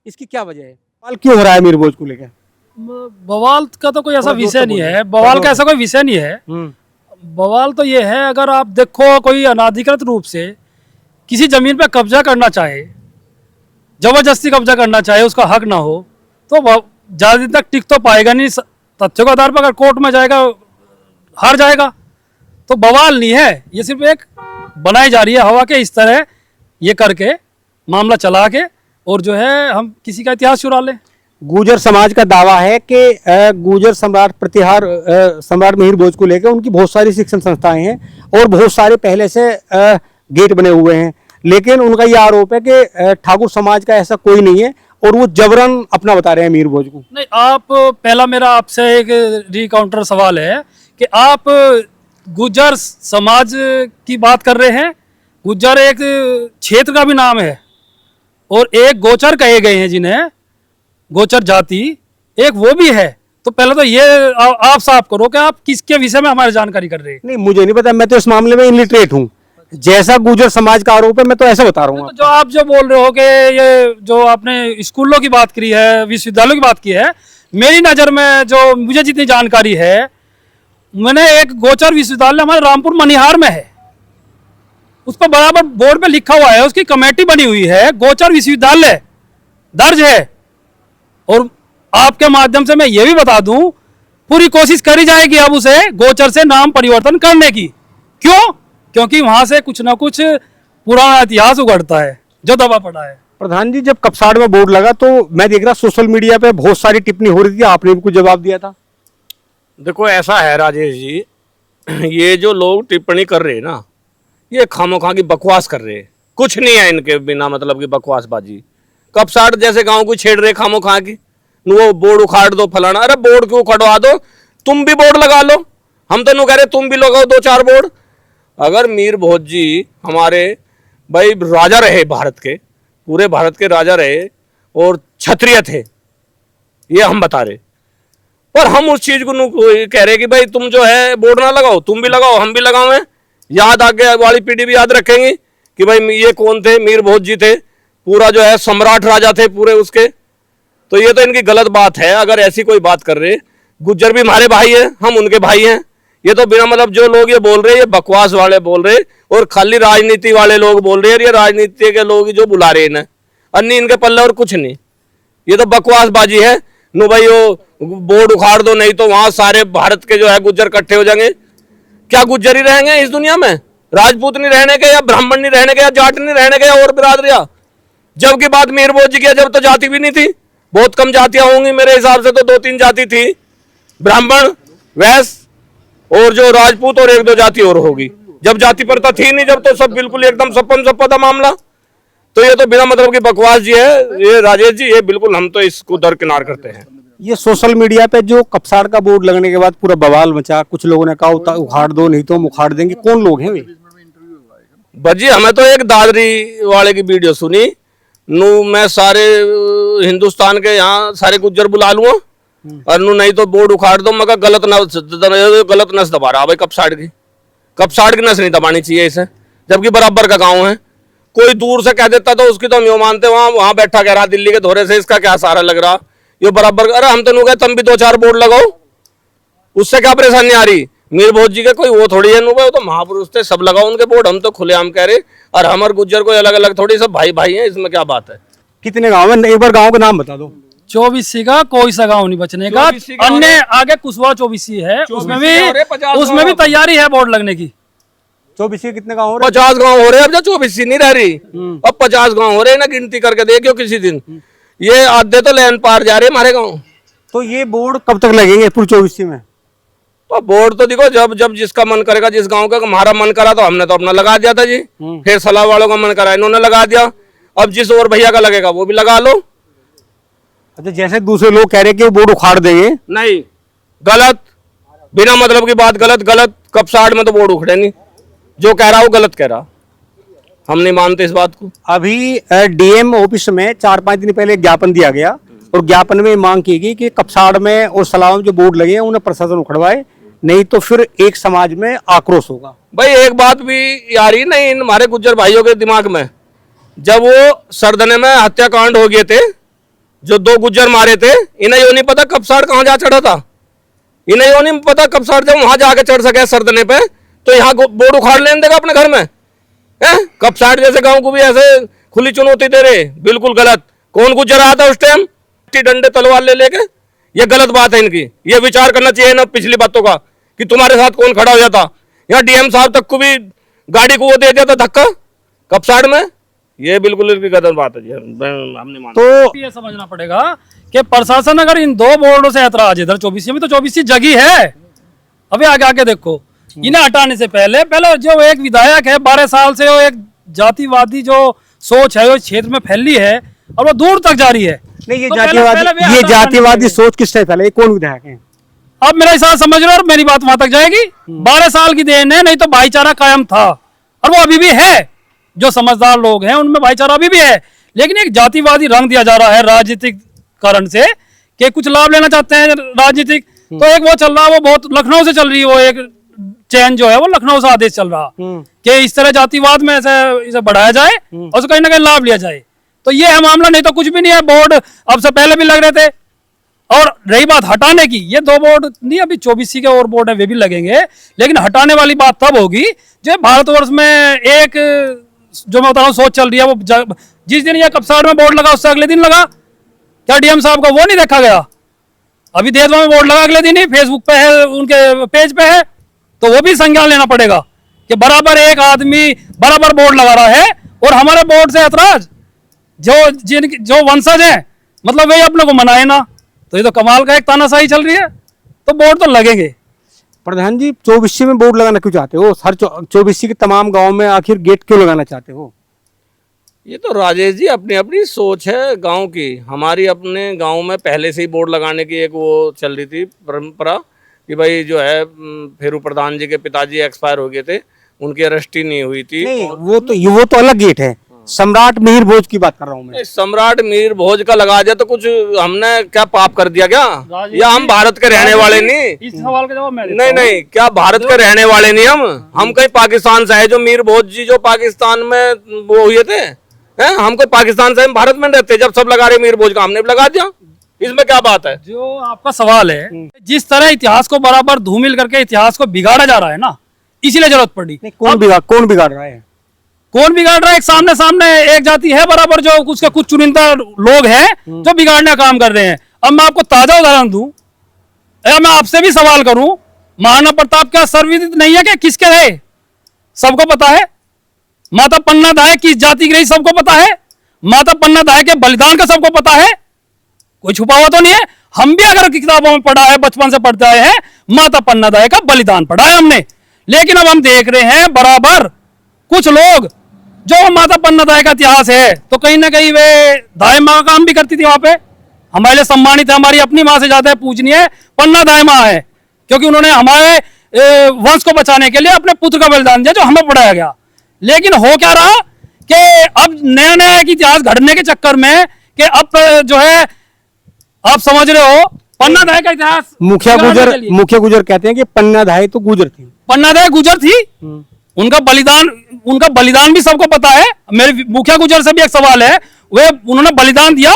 इसकी क्या वजह है? बवाल क्यों हो रहा है मीर भोज को लेकर? बवाल का तो कोई ऐसा थोड़ा जोर से विषय नहीं बोलो। है, बवाल का ऐसा कोई विषय नहीं है। बवाल तो ये है, अगर आप देखो कोई अनाधिकृत रूप से किसी जमीन पे कब्जा करना चाहे, जबरदस्ती कब्जा करना चाहे, उसका हक ना हो, तो ज्यादा दिन तक टिक तो पाएगा नहीं। तथ्यों के आधार पर अगर कोर्ट में जाएगा हार जाएगा। तो बवाल नहीं है, ये सिर्फ एक बनाई जा रही है हवा के इस तरह, ये करके मामला चला के, और जो है हम किसी का इतिहास चुरा लें। गुर्जर समाज का दावा है कि गुर्जर सम्राट प्रतिहार सम्राट मिहिर भोज को लेकर उनकी बहुत सारी शिक्षण संस्थाएं हैं और बहुत सारे पहले से गेट बने हुए हैं, लेकिन उनका यह आरोप है कि ठाकुर समाज का ऐसा कोई नहीं है और वो जबरन अपना बता रहे हैं मिहिर भोज को। नहीं, आप पहला मेरा आपसे एक रिकाउंटर सवाल है कि आप गुर्जर समाज की बात कर रहे हैं। गुर्जर एक क्षेत्र का भी नाम है और एक गोचर कहे गए हैं जिन्हें, गोचर जाति एक वो भी है। तो पहले तो ये आप साफ करो कि आप किसके विषय में हमारी जानकारी कर रहे हैं। नहीं, मुझे नहीं पता, मैं तो इस मामले में इलिटरेट हूँ। जैसा गुर्जर समाज का आरोप है मैं तो ऐसा बता रहा हूँ। तो जो आप जो बोल रहे हो कि ये जो आपने स्कूलों की बात करी है, विश्वविद्यालयों की बात की है, मेरी नज़र में जो मुझे जितनी जानकारी है, मैंने एक गोचर विश्वविद्यालय हमारे रामपुर मनिहार में है, उस पर बराबर बोर्ड पे लिखा हुआ है, उसकी कमेटी बनी हुई है, गोचर विश्वविद्यालय दर्ज है। और आपके माध्यम से मैं ये भी बता दूं, पूरी कोशिश करी जाएगी अब उसे गोचर से नाम परिवर्तन करने की। क्यों? क्योंकि वहां से कुछ ना कुछ पुराना इतिहास उगड़ता है जो दबा पड़ा है। प्रधान जी, जब कपसाड़ में बोर्ड लगा तो मैं देख रहा सोशल मीडिया पे बहुत सारी टिप्पणी हो रही थी, आपने भी कुछ जवाब दिया था। देखो ऐसा है राजेश जी, ये जो लोग टिप्पणी कर रहे हैं ना, ये खामोखा की बकवास कर रहे हैं। कुछ नहीं है इनके बिना मतलब की बकवासबाजी। कपसाड़ जैसे गांव को छेड़ रहे खामोखा की, वो बोर्ड उखाड़ दो फलाना। अरे बोर्ड क्यों उखड़वा दो, तुम भी बोर्ड लगा लो। हम तो नु कह रहे तुम भी लगाओ 2-4 बोर्ड। अगर मीर भोज जी हमारे भाई राजा रहे, भारत के पूरे भारत के राजा रहे और क्षत्रिय थे, ये हम बता रहे। पर हम उस चीज को कह रहे कि भाई तुम जो है बोर्ड ना लगाओ, तुम भी लगाओ हम भी लगाओ। याद आगे वाली पीढ़ी भी याद रखेंगी कि भाई ये कौन थे, मीर भोज जी थे, पूरा जो है सम्राट राजा थे पूरे उसके। तो ये तो इनकी गलत बात है अगर ऐसी कोई बात कर रहे। गुज्जर भी हमारे भाई हैं, हम उनके भाई हैं। ये तो बिना मतलब जो लोग ये बोल रहे, ये बकवास वाले बोल रहे और खाली राजनीति वाले लोग बोल रहे हैं। ये राजनीति के लोग जो बुला रहे हैं, अन्य इनके पल्ले और कुछ नहीं। ये तो बकवासबाजी है। नो भाई वो बोर्ड उखाड़ दो, नहीं तो वहां सारे भारत के जो है गुज्जर इकट्ठे हो जाएंगे। क्या गुज्जर ही रहेंगे इस दुनिया में? राजपूत नहीं रहने के, या ब्राह्मण नहीं रहने के, या जाट नहीं रहने के, या और बिरादरिया? जब की बात मीर भोज जी की, जब तो जाति भी नहीं थी। बहुत कम जातियां होंगी मेरे हिसाब से, तो 2-3 जाति थी, ब्राह्मण, वैश्य और जो राजपूत, और 1-2 जाति और होगी। जब जाति प्रथा थी नहीं, जब तो सब बिल्कुल एकदम सप्पन सप्पा था मामला। तो ये तो बिना मतलब की बकवास जी है ये राजेश जी, ये बिल्कुल हम तो इसको दरकिनार करते हैं। ये सोशल मीडिया पे जो कपसाड़ का बोर्ड लगने के बाद पूरा बवाल मचा, कुछ लोगों ने कहा उखाड़ दो नहीं तो हम उखाड़ देंगे, कौन लोग हैं वे? बजी हमें तो एक दादरी वाले की वीडियो सुनी, नू मैं सारे हिंदुस्तान के यहाँ सारे गुज्जर बुला लूंगा और नू नहीं तो बोर्ड उखाड़ दो। मगर गलत नस दबा रहा भाई कपसाड़ की नस नहीं दबानी चाहिए इसे, जबकि बराबर का गांव है। कोई दूर से कह देता तो उसकी तो हम यो मानते, वहां बैठा कह रहा दिल्ली के धोरे से इसका क्या सहारा लग रहा, ये बराबर। अरे हम तो नू कहे तुम भी 2-4 बोर्ड लगाओ, उससे क्या परेशानी आ रही? मीर भोज जी के कोई वो थोड़ी है, वो तो महापुरुष थे, सब लगाओ उनके बोर्ड। हम तो खुलेआम कह रहे, और हम और गुज्जर कोई अलग अलग थोड़ी, सब भाई भाई हैं, इसमें क्या बात है? कितने गांव है? एक बार गांव का नाम बता दो। 24 का कोई सा गाँव नहीं बचने का। अन्य आगे कुशवा 24 है, उसमें भी तैयारी है बोर्ड लगने की। 24 के कितने गांव हो रहे? 50 गांव हो रहे हैं। अब 24 नहीं रह रही, अब 50 गांव हो रहे हैं ना, गिनती करके देखियो किसी दिन। ये आधे तो लैंड पार जा रहे हैं हमारे गाँव। तो ये बोर्ड कब तक लगेंगे पूरे 24 में? तो बोर्ड तो देखो जब जिसका मन करेगा, जिस गांव का हमारा मन करा तो हमने तो अपना लगा दिया था जी। फिर सलाह वालों का मन करा इन्होंने लगा दिया। अब जिस और भैया का लगेगा वो भी लगा लो। अच्छा, जैसे दूसरे लोग कह रहे हैं कि बोर्ड उखाड़ देंगे, नहीं, गलत, बिना मतलब की बात गलत। कपसाड़ में तो बोर्ड उखड़े नहीं, जो कह रहा वो गलत कह रहा, हम नहीं मानते इस बात को। अभी डीएम ऑफिस में 4-5 दिन पहले ज्ञापन दिया गया और ज्ञापन में मांग की गई कि कपसाड़ में और सलाव में जो बोर्ड लगे हैं उन्हें प्रशासन उखड़वाए, नहीं तो फिर एक समाज में आक्रोश होगा। भाई एक बात भी यार ही नहीं हमारे गुज्जर भाइयों के दिमाग में, जब वो सरदने में हत्याकांड हो गए थे जो 2 गुज्जर मारे थे, इन्हें यो नहीं पता कपसाड़ कहाँ जा चढ़ा था। इन्हें यो नहीं पता कपसाड़ जब वहां जाके चढ़ सके सरदने पे, तो यहाँ बोर्ड उखाड़ लेने देगा अपने घर में है। कपसाड़ जैसे गांव को भी ऐसे खुली चुनौती दे रहे, बिल्कुल गलत। कौन गुज्जर आया था उस टाइम डंडे तलवार ले लेके? ये गलत बात है इनकी, ये विचार करना चाहिए ना पिछली बातों का कि तुम्हारे साथ कौन खड़ा हो जाता। यहाँ डीएम साहब तक को भी गाड़ी को वो दे दिया था धक्का कपसाड़ में। ये बिल्कुल इनकी गलत बात है जी, हमने माना। तो ये समझना पड़ेगा कि प्रशासन अगर इन 2 बोर्डों से ऐतराज, इधर 24 में तो 24 जगह है, अभी आगे आगे देखो। इन्हें हटाने से पहले जो एक विधायक है 12 साल से, वो एक जातिवादी जो सोच है वो क्षेत्र में फैली है और वो दूर तक जारी है। नहीं, ये तो जातिवादी सोच किसने फैला? कौन विधायक है? अब मेरा हिसाब समझ लो और मेरी बात वहां तक जाएगी। 12 साल की देन है, नहीं तो भाईचारा कायम था और वो अभी भी है। जो समझदार लोग हैं उनमें भाईचारा अभी भी है, लेकिन एक जातिवादी रंग दिया जा रहा है राजनीतिक कारण से कि कुछ लाभ लेना चाहते हैं राजनीतिक। तो एक वो चल रहा है, वो बहुत लखनऊ से चल रही है, वो एक चैन जो है वो लखनऊ से आदेश चल रहा कि इस तरह जातिवाद में ऐसे इसे बढ़ाया जाए और उसे कहीं ना कहीं लाभ लिया जाए। तो ये है मामला, नहीं तो कुछ भी नहीं है। बोर्ड अब से पहले भी लग रहे थे। और रही बात हटाने की, ये 2 बोर्ड नहीं, अभी 24 के और बोर्ड है वे भी लगेंगे, लेकिन हटाने वाली बात तब होगी जो भारतवर्ष में एक जो मैं बता रहा हूँ सोच चल रही है। वो जिस दिन ये कपसाड़ में बोर्ड लगा उससे अगले दिन लगा, क्या डीएम साहब का वो नहीं देखा गया? अभी देशवा में बोर्ड लगा अगले दिन ही, फेसबुक पे है, उनके पेज पे है। तो वो भी संज्ञान लेना पड़ेगा कि बराबर एक आदमी बराबर बोर्ड लगा रहा है और हमारे बोर्ड से ऐतराज। जो वंशज है मतलब वे अपने को मनाए ना, तो ये तो कमाल का एक तानाशाही चल रही है। तो बोर्ड तो लगेंगे। प्रधान जी, 24 में बोर्ड लगाना क्यों चाहते हो? हर 24 के तमाम गांव में आखिर गेट क्यों लगाना चाहते हो? ये तो राजेश जी अपनी अपनी सोच है गांव की। हमारी अपने गांव में पहले से ही बोर्ड लगाने की एक वो चल रही थी परंपरा कि भाई जो है फेरू प्रधान जी के पिताजी एक्सपायर हो गए थे, उनकी अरेस्ट ही नहीं हुई थी। नहीं, वो तो अलग गेट है। सम्राट मिहिर भोज की बात कर रहा हूँ मैं। सम्राट मिहिर भोज का लगा दिया तो कुछ हमने क्या पाप कर दिया क्या? या हम भारत के रहने वाले नहीं? इस सवाल का जवाब मैं देता नहीं हूं। नहीं, क्या भारत के रहने वाले नहीं हम कहीं पाकिस्तान से है। जो मिहिर भोज जी जो पाकिस्तान में वो हुए थे, हम कोई पाकिस्तान से, हम भारत में रहते। जब सब लगा रहे मिहिर भोज का, हमने भी लगा दिया। इसमें क्या बात है? जो आपका सवाल है, जिस तरह इतिहास को बराबर धूमिल करके इतिहास को बिगाड़ा जा रहा है ना, इसीलिए जरूरत पड़ी। कौन बिगाड़ रहा है? कौन बिगाड़ रहा है? एक सामने सामने एक जाति है बराबर, जो उसके कुछ चुनिंदा लोग हैं जो बिगाड़ने का काम कर रहे हैं। अब मैं आपको ताजा उदाहरण दूं, या मैं आपसे भी सवाल करूं, महाराणा प्रताप क्या सर्वविदित नहीं है कि किसके रहे? सबको पता है। माता पन्ना दाई किस जाति की रही? सबको पता है। माता पन्ना दाई के बलिदान का सबको पता है, कोई छुपा हुआ तो नहीं है। हम भी अगर किताबों में पढ़ा है, बचपन से पढ़ते आए हैं, माता पन्ना दाई का बलिदान पढ़ा है हमने। लेकिन अब हम देख रहे हैं बराबर कुछ लोग जो माता पन्ना दाई का इतिहास है, तो कहीं ना कहीं वे दाई माँ का काम भी करती थी वहां पे। हमारे लिए सम्मानित है, हमारी अपनी माँ से ज्यादा पूजनीय पन्ना दाई माँ है, क्योंकि उन्होंने हमारे वंश को बचाने के लिए अपने पुत्र का बलिदान दिया, जो हमें पढ़ाया गया। लेकिन हो क्या रहा कि अब नया नया इतिहास घड़ने के चक्कर में कि अब जो है, आप समझ रहे हो, पन्ना दाई का इतिहास मुखिया गुजर कहते हैं कि पन्ना दाई तो गुजर थी। पन्ना दाई गुजर थी, उनका बलिदान भी सबको पता है। मेरे मुखिया गुजर से भी एक सवाल है, वे उन्होंने बलिदान दिया,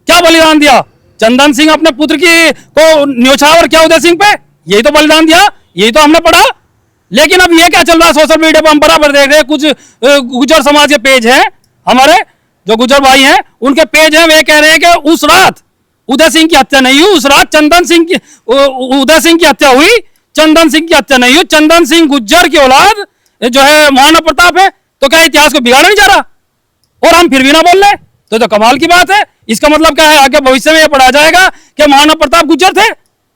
क्या बलिदान दिया? चंदन सिंह अपने पुत्र की को न्योछावर क्या उदय सिंह पे, यही तो बलिदान दिया, यही तो हमने पढ़ा। लेकिन अब ये क्या चल रहा है सोशल मीडिया पर, हम बराबर देख रहे हैं, कुछ गुजर समाज के पेज हैं, हमारे जो गुजर भाई हैं उनके पेज हैं, वे कह रहे हैं कि उस रात उदय सिंह की हत्या नहीं हुई, उस रात उदय सिंह की हत्या हुई, चंदन सिंह की हत्या नहीं हुई। चंदन सिंह गुज्जर की औलाद जो है महाराणा प्रताप है, तो क्या इतिहास को बिगाड़ा नहीं जा रहा? और हम फिर भी ना बोल रहे, तो कमाल की बात है। इसका मतलब क्या है? आगे भविष्य में यह पढ़ा जाएगा कि महाराणा प्रताप गुज्जर थे,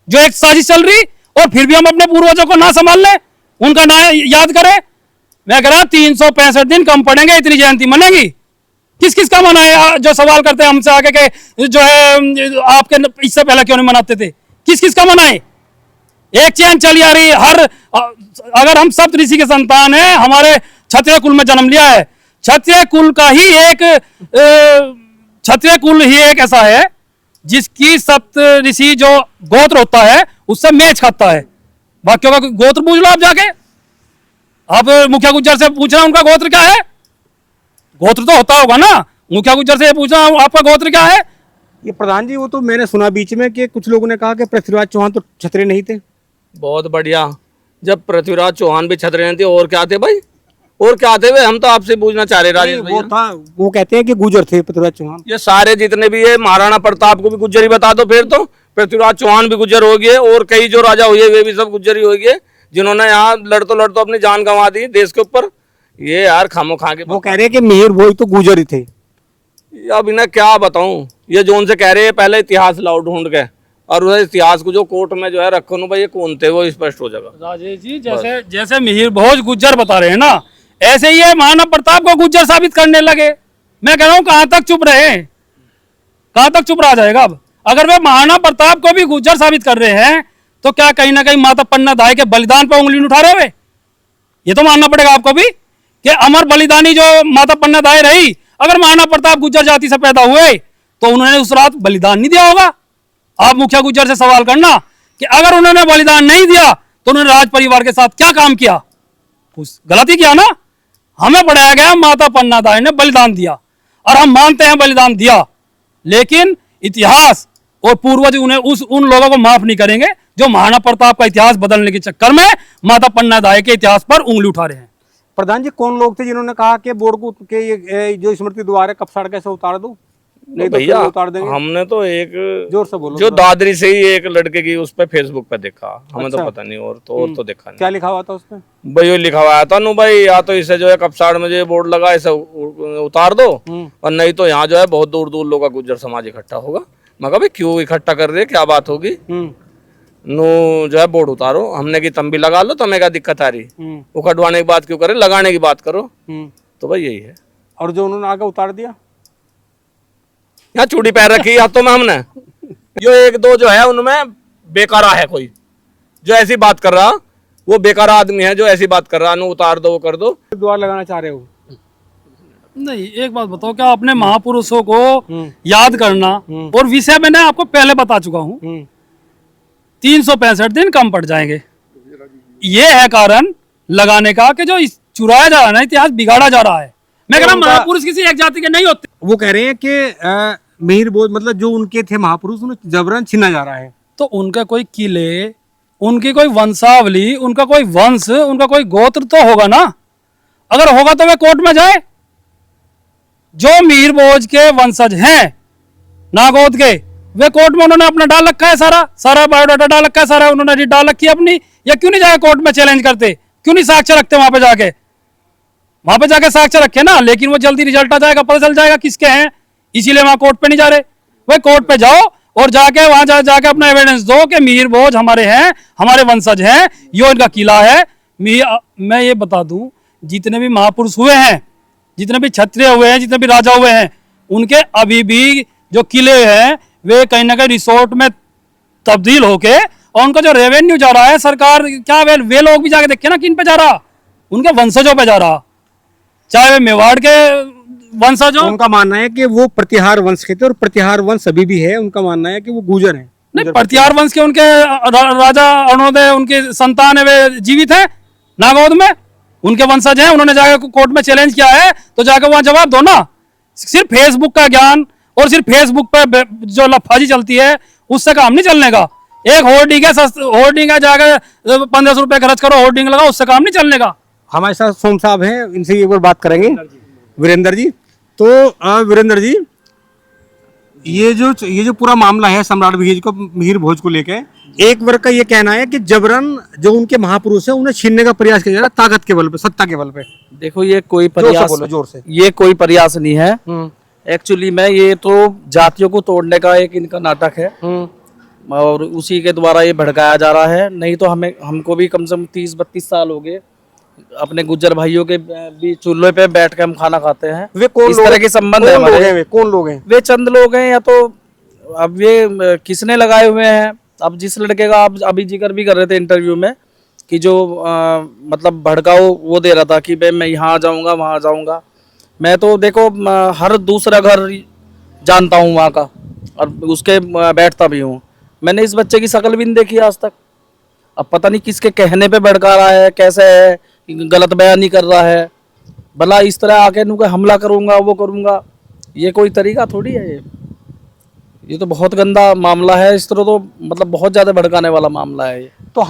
जो एक साजिश चल रही, और फिर भी हम अपने पूर्वजों को ना संभाल लें, उनका ना याद करें। मैं कह रहा 365 दिन कम पड़ेंगे, इतनी जयंती मनेगी। किस किस का मनाए? जो सवाल करते हैं हमसे आगे के जो है आपके इससे पहले क्यों नहीं मनाते थे? किस किस का मनाए? एक चैन चली आ रही हर, अगर हम सप्त ऋषि के संतान हैं, हमारे क्षत्रिय कुल में जन्म लिया है, क्षत्रिय कुल ही एक ऐसा है जिसकी सप्त ऋषि जो गोत्र होता है उससे मेच खाता है। वाक्यों का गोत्र पूछ लो आप जाके, आप मुखिया गुज्जर से पूछना उनका गोत्र क्या है? गोत्र तो होता होगा ना, मुखिया गुज्जर से पूछना आपका गोत्र क्या है? ये प्रधान जी, वो तो मैंने सुना बीच में कि कुछ लोगों ने कहा कि पृथ्वीराज चौहान तो छतरे नहीं थे। बहुत बढ़िया। जब पृथ्वीराज चौहान भी छतरे नहीं थे और क्या थे भाई, और क्या थे भाई? हम तो आपसे पूछना चाह रहे राजेश वो भैया। था, वो कहते हैं कि गुजर थे पृथ्वीराज चौहान। ये सारे जितने भी है, महाराणा प्रताप को भी गुज्जर ही बता दो फिर तो। पृथ्वीराज चौहान भी गुज्जर हो गए, और कई जो राजा हुए वे भी सब गुज्जर ही हो गए, जिन्होंने यहाँ लड़तो अपनी जान गंवा दी देश के ऊपर। ये यार खामो खा के वो कह रहे हैं कि मिहिर भोज तो गुजर ही थे। अब इन्हें क्या बताऊं, ये जो उनसे कह रहे हैं पहले इतिहास लाओ ढूंढ के, और उस इतिहास को जो कोर्ट में जो है रखो ना भाई, ये कौन थे वो स्पष्ट हो जाएगा। राजेश जी, जैसे जैसे मिहिर भोज गुज्जर बता रहे हैं ना, ऐसे ही ये महाराणा प्रताप को गुज्जर साबित करने लगे। मैं कह रहा हूँ कहाँ तक चुप रहे, कहाँ तक चुप रहा जाएगा। अब अगर वे महाराणा प्रताप को भी गुज्जर साबित कर रहे हैं, तो क्या कहीं ना कहीं माता पन्ना दाई के बलिदान पर उंगली नहीं उठा रहे हुए? ये तो मानना पड़ेगा आपको भी कि अमर बलिदानी जो माता पन्ना दाई रही, अगर महाराणा प्रताप गुज्जर जाति से पैदा हुए तो उन्होंने उस रात बलिदान नहीं दिया होगा। आप मुखिया गुज्जर से सवाल करना कि अगर उन्होंने बलिदान नहीं दिया तो उन्होंने राज परिवार के साथ क्या काम किया? कुछ गलती किया ना। हमें पढ़ाया गया माता पन्ना दाई ने बलिदान दिया, और हम मानते हैं बलिदान दिया, लेकिन इतिहास और पूर्वज उन्हें उन लोगों को माफ नहीं करेंगे जो महाराणा प्रताप का इतिहास बदलने के चक्कर में माता पन्ना दाई के इतिहास पर उंगली उठा रहे हैं। प्रधान जी, कौन लोग थे जिन्होंने कहा कि बोर्ड को के ये जो स्मृति द्वार है कपसाड़ कैसे उतार दो, नहीं तो भैया फिर उतार देंगे? हमने तो एक जोर से बोलो। जो दादरी से ही एक लड़के की उस पे फेसबुक पे देखा, हमें तो पता नहीं, और तो देखा नहीं। क्या लिखा हुआ था उसमें? भाई वो लिखा हुआ था नु भाई, या तो इसे जो है कपसाड़ में जो ये बोर्ड लगा इसे उतार दो, और नहीं तो यहाँ जो है बहुत दूर दूर लोग का गुज्जर समाज इकट्ठा होगा। मैं कहा भाई क्यों इकट्ठा कर रहे, क्या बात होगी? नो जो है बोर्ड उतारो। हमने की तंबी लगा लो, तुम्हें क्या दिक्कत आ रही? उखड़वाने की बात क्यों करे, लगाने की बात करो। तो भाई यही है। और जो उन्होंने आगे उतार दिया, यहाँ चूड़ी पैर रखी हाथों में हमने। जो एक दो जो है उनमें बेकारा है, कोई जो ऐसी बात कर रहा वो बेकार आदमी है, जो ऐसी बात कर रहा नु उतार दो वो कर दो। द्वार लगाना चाह रहे हो? नहीं, एक बात बताओ, क्या अपने महापुरुषों को याद करना, और विषय मैंने आपको पहले बता चुका हूँ, 365 दिन कम पड़ जाएंगे। ये है कारण लगाने का कि जो चुराया जा रहा है ना, इतिहास बिगाड़ा जा रहा है। मैं कह रहा हूं महापुरुष किसी एक जाति के नहीं होते। वो कह रहे हैं कि मिहिर भोज मतलब जो उनके थे महापुरुष, उन्हें जबरन छीना जा रहा है। तो उनका कोई किले, उनकी कोई वंशावली, उनका कोई वंश, उनका कोई गोत्र तो होगा ना। अगर होगा तो वे कोर्ट में जाए। जो मिहिर भोज के वंशज हैं नागौद के, वे कोर्ट में उन्होंने अपना डाल रखा है, सारा बायोडाटा डाल रखा है, सारा उन्होंने डाल रखी है अपनी। या क्यों नहीं जाए कोर्ट में चैलेंज करते, क्यों नहीं साक्ष्य रखते वहां पे जाके साक्ष्य रखे ना। लेकिन वो जल्दी रिजल्ट आ जाएगा, पता चल जाएगा किसके हैं, इसीलिए वहां कोर्ट पे नहीं जा रहे। वे कोर्ट पे जाओ और जाके वहां जाके अपना एविडेंस दो कि मिहिर भोज हमारे हैं, हमारे वंशज हैं, यो इनका किला है। मैं ये बता दूं, जितने भी महापुरुष हुए हैं, जितने भी क्षत्रिय हुए हैं, जितने भी राजा हुए हैं, उनके अभी भी जो किले हैं वे कहीं ना कहीं रिसोर्ट में तब्दील होके, और उनका जो रेवेन्यू जा रहा है सरकार, क्या वे लोग भी जाके देखे ना किन पे जा रहा, उनके वंशजों पे जा रहा, चाहे वे मेवाड़ के वंशज हो। उनका मानना है कि वो प्रतिहार वंश के थे, और प्रतिहार वंश अभी भी है। उनका मानना है कि वो गुजर है। नहीं, प्रतिहार वंश के उनके राजा अरुणोदय, उनके संतान है, वे जीवित है नागौद में, उनके वंशज हैं। उन्होंने जाकर कोर्ट में चैलेंज किया है, तो जाकर वहां जवाब दो ना। सिर्फ फेसबुक का ज्ञान और सिर्फ फेसबुक पे जो लफाजी चलती है उससे काम नहीं चलने का। एक होर्डिंग है, जाकर 1500 रुपए खर्च करो, होर्डिंग लगाओ, उससे काम नहीं चलने का। हमारे साथ सोम साहब हैं, इनसे एक बार बात करेंगे। वीरेंद्र जी, तो वीरेंद्र जी, ये जो पूरा मामला है सम्राट मिहिर भोज को लेके, एक वर्ग का ये कहना है कि जबरन जो उनके महापुरुष है उन्हें छीनने का प्रयास किया जा रहा है, ताकत के बल पे, सत्ता के बल पे। देखो ये कोई प्रयास, जोर से। ये कोई प्रयास नहीं है एक्चुअली में। ये तो जातियों को तोड़ने का एक इनका नाटक है, और उसी के द्वारा ये भड़काया जा रहा है। नहीं तो हमको भी कम से कम 30-32 साल हो गए अपने गुज्जर भाइयों के भी चूल्हे पे बैठ के हम खाना खाते हैं। वे कौन इस तरह के संबंध है हमारे। कौन लोग हैं? वे चंद लोग हैं, या तो अब ये किसने लगाए हुए हैं। अब जिस लड़के का आप अभी जिक्र भी कर रहे थे इंटरव्यू में, कि जो मतलब भड़काओ वो दे रहा था कि भाई मैं यहाँ जाऊँगा वहाँ जाऊँगा। मैं तो देखो हर दूसरा घर जानता हूँ वहाँ का, और उसके बैठता भी हूँ। मैंने इस बच्चे की शक्ल भी नहीं देखी आज तक। अब पता नहीं किसके कहने पे भड़का रहा है, कैसे है, गलत बयान नहीं कर रहा है। भला इस तरह आके हमला करूँगा, वो करूँगा, ये कोई तरीका थोड़ी है। ये तो बहुत गंदा मामला है। इस तरह तो मतलब बहुत ज़्यादा भड़काने वाला मामला है ये।